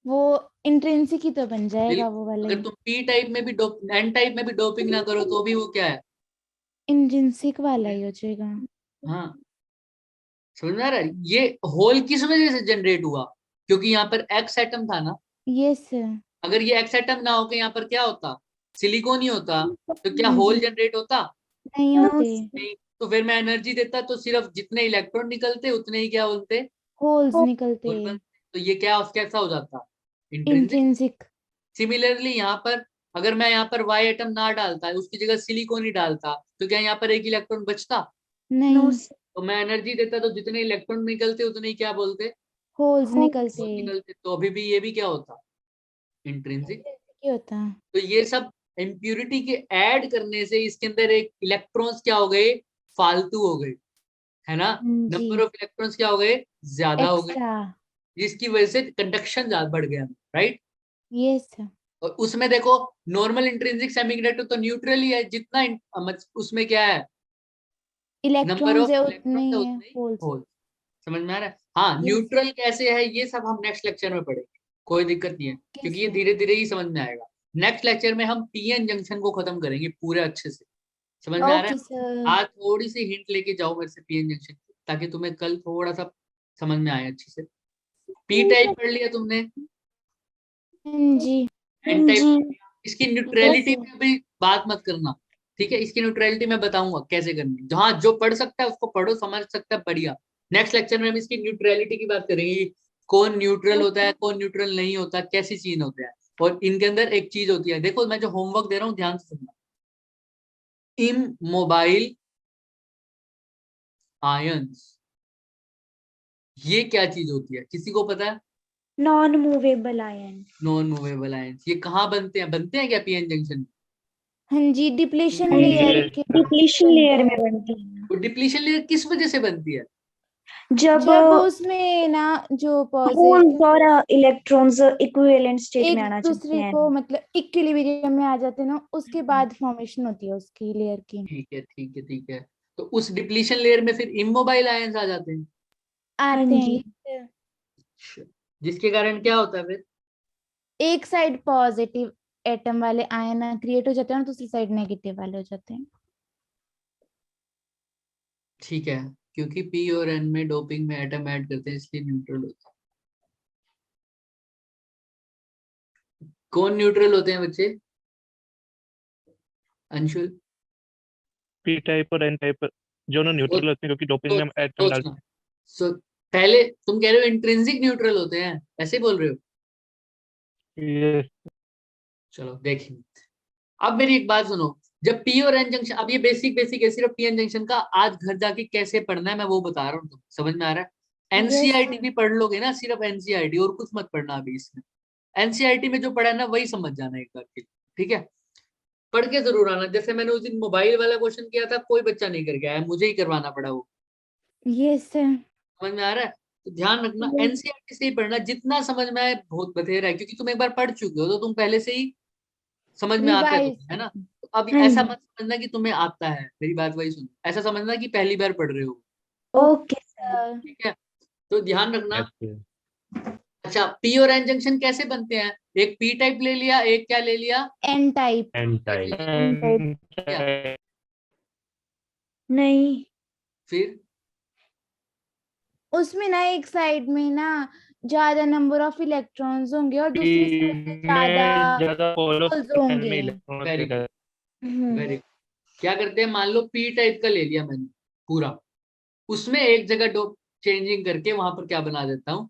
Speaker 2: वो इंट्रिंसिक ही तो बन जाएगा वो वाला
Speaker 1: अगर
Speaker 2: ही।
Speaker 1: तुम पी टाइप में भी एन टाइप में भी डोपिंग ना करो तो भी वो क्या है,
Speaker 2: इंट्रिंसिक वाला ही हो जाएगा।
Speaker 1: हाँ समझ में आ रहा है। ये होल किस वजह से जनरेट हुआ, क्योंकि यहाँ पर एक्स एटम था ना।
Speaker 2: Yes sir.
Speaker 1: अगर ये एक्स एटम ना होके यहाँ पर क्या होता, सिलिकॉन ही होता, तो क्या होल
Speaker 2: जी,
Speaker 1: जनरेट होता,
Speaker 2: नहीं होते,
Speaker 1: नहीं। तो फिर मैं एनर्जी देता तो सिर्फ जितने इलेक्ट्रॉन निकलते उतने ही क्या बोलते,
Speaker 2: होल्स निकलते।
Speaker 1: होल बनते। तो ये क्या कैसा हो जाता, इंट्रिंसिक।
Speaker 2: इंट्रिंसिक।
Speaker 1: सिमिलरली यहाँ पर अगर मैं यहाँ पर वाई एटम ना डालता, उसकी जगह सिलिकॉन ही डालता, तो क्या यहाँ पर एक इलेक्ट्रॉन बचता,
Speaker 2: नहीं,
Speaker 1: तो मैं एनर्जी देता तो जितने इलेक्ट्रॉन निकलते उतने ही क्या बोलते,
Speaker 2: होल्स निकलते।
Speaker 1: होल निकलते। तो अभी भी ये भी क्या होता, इंट्रिंसिक।
Speaker 2: इंट्रिंसिक ही होता।
Speaker 1: तो ये सब इम्प्यूरिटी के ऐड करने से इसके अंदर एक इलेक्ट्रॉन्स क्या हो गए, फालतू हो गए, है ना।
Speaker 2: जी,
Speaker 1: नंबर ऑफ इलेक्ट्रॉन्स क्या हो गए, ज्यादा हो गए,
Speaker 2: एक्स्ट्रा।
Speaker 1: जिसकी वजह से कंडक्शन ज्यादा बढ़ गया, राइट।
Speaker 2: यस,
Speaker 1: और उसमें देखो नॉर्मल इंट्रिंसिक सेमीकंडक्टर तो न्यूट्रल ही है, जितना उसमें क्या है, नंबर
Speaker 2: इलेक्ट्रॉन्स
Speaker 1: ऑफ
Speaker 2: है उतने
Speaker 1: इलेक्ट्रॉन्स है
Speaker 2: ही है
Speaker 1: उतने ही
Speaker 2: होल्स।
Speaker 1: होल। समझ में आ रहा है, हाँ
Speaker 2: यस,
Speaker 1: न्यूट्रल कैसे है ये सब हम नेक्स्ट लेक्चर में पढ़ेंगे, कोई दिक्कत नहीं है, क्योंकि ये
Speaker 2: कैसे।
Speaker 1: धीरे धीरे ही समझ में आएगा। नेक्स्ट लेक्चर में हम पीएन जंक्शन को खत्म करेंगे पूरे अच्छे से, समझ में आ रहा
Speaker 2: ओके
Speaker 1: है।
Speaker 2: सर।
Speaker 1: आज थोड़ी सी हिंट लेके जाओ मेरे से पीएन जंक्शन की, ताकि तुम्हें कल थोड़ा सा समझ में आए अच्छे से। पी टाइप पढ़ लिया तुमने,
Speaker 2: जी,
Speaker 1: एन टाइप, इसकी
Speaker 2: यस
Speaker 1: न्यूट्रलिटी में भी बात मत करना, ठीक है। इसकी न्यूट्रलिटी मैं बताऊंगा कैसे करनी, जहां जो पढ़ सकता है उसको पढ़ो, समझ सकता है, बढ़िया। नेक्स्ट लेक्चर में हम इसकी न्यूट्रलिटी की बात करेंगे, कौन न्यूट्रल होता है, कौन न्यूट्रल नहीं होता, कैसी चीज होता है। और इनके अंदर एक चीज होती है, देखो मैं जो होमवर्क दे रहा हूँ ध्यान से सुनना, इमोबाइल आयंस, ये क्या चीज होती है, किसी को पता है,
Speaker 4: non movable ion.
Speaker 1: Non movable ions, ये कहाँ बनते हैं क्या पीएन जंक्शन।
Speaker 2: हाँ जी, डिप्लीशन लेयर के
Speaker 4: डिप्लीशन लेयर में बनती है।
Speaker 1: तो डिप्लीशन लेयर किस वजह से बनती है,
Speaker 4: जब
Speaker 2: जब उसमें ना जो
Speaker 4: होल्स
Speaker 2: पॉजिटिव
Speaker 4: और इलेक्ट्रॉन्स इक्विवेलेंट स्टेट में
Speaker 2: एक
Speaker 4: आना चाहते
Speaker 2: दूसरे
Speaker 4: हैं।
Speaker 2: को मतलब इक्विलिब्रियम में आ जाते हैं ना, उसके बाद फॉर्मेशन होती है उसकी लेयर की।
Speaker 1: ठीक है ठीक है ठीक है। तो उस डिप्लीशन लेयर में फिर इमोबाइल आयंस आ जाते हैं,
Speaker 2: आते
Speaker 4: जी।
Speaker 2: हैं।
Speaker 1: जिसके कारण क्या होता है फिर,
Speaker 2: एक साइड पॉजिटिव एटम वाले आयन क्रिएट हो जाते हैं और दूसरी साइड नेगेटिव वाले हो जाते हैं।
Speaker 1: ठीक है, क्योंकि पी और एन में डोपिंग में एटम ऐड करते हैं इसलिए न्यूट्रल होता है। कौन न्यूट्रल होते हैं बच्चे, अंशुल,
Speaker 6: पी टाइप और एन टाइप दोनों न्यूट्रल होते हैं क्योंकि डोपिंग में हम एटम डालते
Speaker 1: सोचना,
Speaker 6: हैं।
Speaker 1: सो पहले तुम कह रहे हो इंट्रिंसिक न्यूट्रल होते हैं, ऐसे ही बोल रहे हो?
Speaker 6: Yes.
Speaker 1: चलो देखेंगे। अब मेरी एक बात सुनो, जब पी और एन जंक्शन, अब ये बेसिक है, सिर्फ पी एन जंक्शन का आज घर जाके कैसे पढ़ना है मैं वो बता रहा हूँ, तुम समझ में आ रहा है? एनसीईआरटी भी पढ़ लोगे ना, सिर्फ एनसीईआरटी, और कुछ मत पढ़ना अभी इसमें। एनसीईआरटी में जो पढ़ा है ना वही समझ जाना एक बार के लिए, ठीक है? पढ़ के जरूर आना। जैसे मैंने उस दिन मोबाइल वाला क्वेश्चन किया था, कोई बच्चा नहीं करके आया, मुझे ही करवाना पड़ा वो।
Speaker 2: Yes sir.
Speaker 1: समझ में आ रहा है? तो ध्यान रखना, एनसीईआरटी से ही पढ़ना, जितना समझ में आए बहुत बथेरा है, क्योंकि तुम एक बार पढ़ चुके हो तो तुम पहले से ही समझ में आता है
Speaker 2: रिवाइज।
Speaker 1: तुम्हें, है ना? तो अब
Speaker 2: हाँ
Speaker 1: ऐसा
Speaker 2: जी।
Speaker 1: मत समझना कि तुम्हें आता है, मेरी बात वही सुनो, ऐसा समझना कि पहली बार पढ़ रहे हो,
Speaker 2: ओके सर।
Speaker 1: ठीक है? तो ध्यान रखना।
Speaker 6: Yes, yes.
Speaker 1: अच्छा, पी और एन जंक्शन कैसे बनते हैं? एक पी टाइप ले लिया, एक क्या ले लिया?
Speaker 2: N type.
Speaker 5: N-type.
Speaker 6: And
Speaker 2: नहीं,
Speaker 1: फिर
Speaker 2: उसमें ना एक साइड में ना ज्यादा नंबर ऑफ इलेक्ट्रॉन्स होंगे और दूसरी साइड में ज्यादा
Speaker 6: ज्यादा पोलर
Speaker 2: होल्स
Speaker 6: में
Speaker 2: होंगे।
Speaker 6: इलेक्ट्रॉन
Speaker 1: वेरी
Speaker 6: होते हैं।
Speaker 1: वेरी क्या करते हैं, मान लो पी टाइप का ले लिया मैंने पूरा, उसमें एक जगह डोप चेंजिंग करके वहां पर क्या बना देता हूँ,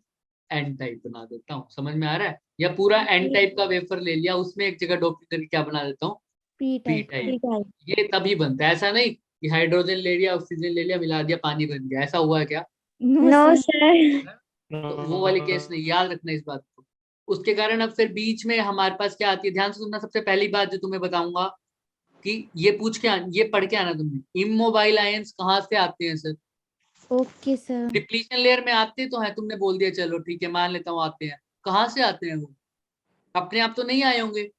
Speaker 1: एन टाइप बना देता हूँ। समझ में आ रहा है? या पूरा एन टाइप का वेफर ले लिया, उसमें एक जगह डोप करके क्या बना देता हूँ,
Speaker 2: पी
Speaker 1: पी
Speaker 2: टाइप।
Speaker 1: टाइप। ये तभी बनता है, ऐसा नहीं कि हाइड्रोजन ले लिया, ऑक्सीजन ले लिया, मिला दिया, पानी बन गया, ऐसा हुआ है क्या?
Speaker 2: No sir.
Speaker 1: तो वो वाली केस नहीं, याद रखना इस बात को। उसके कारण अब फिर बीच में हमारे पास क्या आती है, ध्यान से सुनना। सबसे पहली बात जो तुम्हें बताऊंगा कि ये पूछ के ये पढ़ के आना तुमने, इमोबाइल आयंस कहाँ से आते हैं sir?
Speaker 2: Okay sir.
Speaker 1: Depletion layer में आते तो हैं, तुमने बोल दिया चलो ठीक है मान लेता हूँ आते हैं। कहाँ से आते हैं वो? अपने आप तो नहीं आए होंगे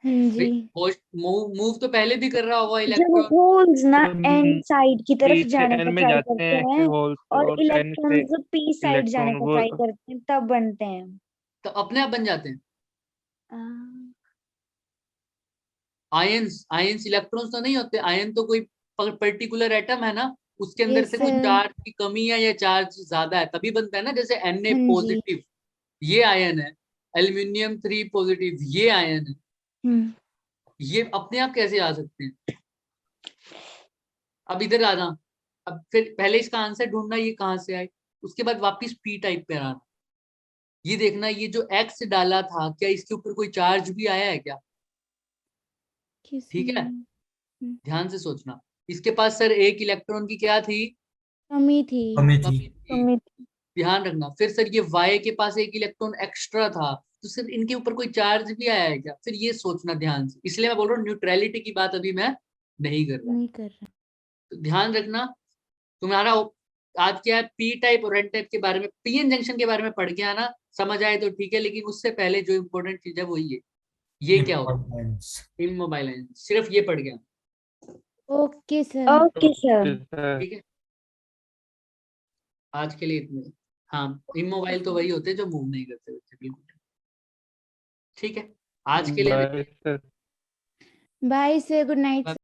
Speaker 2: हाँ जी।
Speaker 1: भाई, मूव तो पहले भी कर रहा होगा
Speaker 4: जब
Speaker 1: इलेक्ट्रॉन।
Speaker 4: होल्स ना एन साइड की तरफ
Speaker 6: पी से
Speaker 4: जाने
Speaker 6: एन
Speaker 4: का
Speaker 6: में
Speaker 4: ट्राई
Speaker 6: जाते
Speaker 4: करते
Speaker 6: हैं
Speaker 4: हैं
Speaker 6: होल्स
Speaker 4: और
Speaker 6: और एन से
Speaker 4: इलेक्ट्रॉन्स पी साइड जाने
Speaker 6: इलेक्ट्रॉन
Speaker 4: का
Speaker 6: वो
Speaker 4: ट्राई करते हैं तब बनते हैं।
Speaker 1: तो अपने आप बन जाते हैं
Speaker 4: आ,
Speaker 1: आयंस। आयंस इलेक्ट्रॉन्स तो नहीं होते, आयन तो कोई पर्टिकुलर एटम है ना, उसके अंदर
Speaker 2: यस
Speaker 1: से कुछ
Speaker 2: सर।
Speaker 1: चार्ज की कमी है या चार्ज ज्यादा है तभी बनता है ना। जैसे Na
Speaker 2: हाँ जी।
Speaker 1: पॉजिटिव ये आयन है, एल्यूमिनियम 3 पॉजिटिव ये आयन है,
Speaker 2: हम्म।
Speaker 1: ये अपने आप कैसे आ सकते हैं? अब इधर आना, अब फिर पहले इसका आंसर ढूंढना ये कहाँ से आए, उसके बाद वापस पी टाइप पे आना। ये देखना, ये जो एक्स डाला था क्या इसके ऊपर कोई चार्ज भी आया है क्या? ठीक है,
Speaker 2: किसमें
Speaker 1: ध्यान से सोचना। इसके पास सर एक इलेक्ट्रॉन की क्या थी,
Speaker 2: कमी थी।
Speaker 3: कमी थी।
Speaker 1: कमी थी। ध्यान रखना। फिर सर ये वाई के पास एक इलेक्ट्रॉन एक्स्ट्रा था, तो सर इनके ऊपर कोई चार्ज भी आया है क्या? फिर ये सोचना ध्यान से, इसलिए मैं बोल रहा हूँ न्यूट्रलिटी की बात अभी मैं नहीं कर रहा।
Speaker 2: नहीं कर रहा।
Speaker 1: तो ध्यान रखना, तुम्हारा आज क्या है, पी टाइप और एन टाइप के बारे में, पीएन जंक्शन के बारे में पढ़ के आना, समझ आए तो ठीक है, लेकिन उससे पहले जो इम्पोर्टेंट चीज है वो ये क्या होता है, इमोबाइल आयन, सिर्फ ये पढ़ के आना।
Speaker 2: Okay sir.
Speaker 4: Okay sir.
Speaker 1: ठीक है, आज के लिए इतने। हाँ, इमोबाइल तो वही होते हैं जो मूव नहीं करते बच्चे, बिल्कुल ठीक है। आज के लिए
Speaker 6: bye sir.
Speaker 2: Bye sir, good night.